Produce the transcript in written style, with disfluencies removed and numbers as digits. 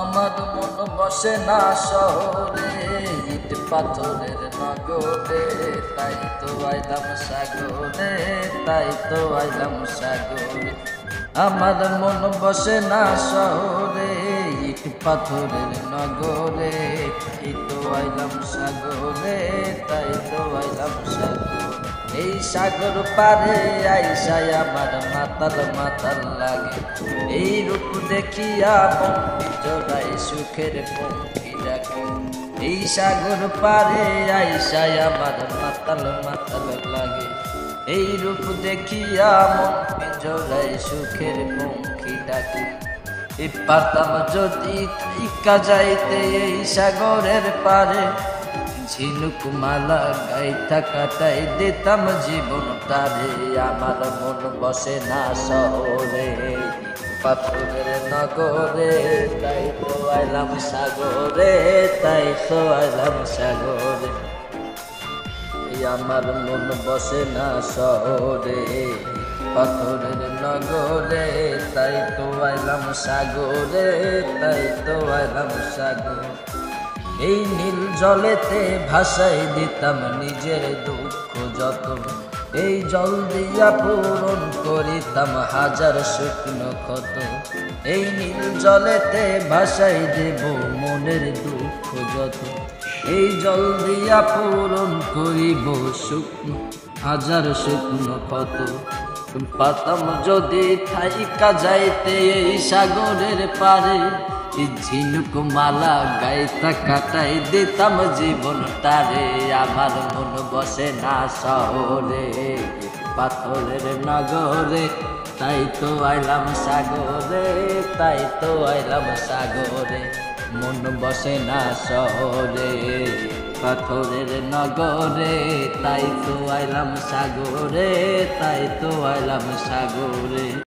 আমার মন বসে না শহরে, ইট পাথরের নগরে, তাই তো আইলাম সাগরে, তাই তো আইলাম সাগরে। আমার মন বসে না শহরে, ইট পাথরের নগরে, এই তো আইলাম সাগরে, তাই তো আইলাম সাগরে। এই সাগর পারে আইসায় আমার মাতাল মাতাল লাগে, এই রূপ দেখিয়া পঙ্খী জোড়ায় সুখের পঙ্খী ডাকে। এই সাগর পারে আইসায় আমার মাতাল মাতাল লাগে, এই রূপ দেখিয়া পঙ্খী জোড়ায় সুখের পঙ্খী ডাকে। পারতাম যদি থাইকা যাইতে এই সাগরের পারে, ঝিনুক মালা গাইথা কাটাই দিতাম জীবনটারে। আমার মন বসে না শহরে, পাথরের নগরে, তাই তো আইলাম সাগরে, তাই তো আইলাম সাগরে। আমার মন বসে না শহরে, পাথরের নগরে, তাই তো আইলাম সাগরে, তাই তো আইলাম সাগরে। এই নীল জলেতে ভাসাই দিতাম নিজের দুঃখ যত, এই জল দিয়া পূরণ করিতাম হাজার শুকনো ক্ষত। এই নীল জলেতে ভাসাই দেব মনের দুঃখ যত, এই জল দিয়া পূরণ করিব শুকনো হাজার শুকনো ক্ষত। পাতাম যদি থাইকা যাইতে এই সাগরের পারে, ঝিনুক মালা গাইতা কাটাই দিতাম জীবনটারে। আমার মন বসে না শহরে, পাথরের নগরে, তাই তো আইলাম সাগরে, তাই তো আইলাম সাগরে। মন বসে না শহরে, পাথরের নগরে, তাই তো আইলাম সাগরে, তাই তো আইলাম সাগরে।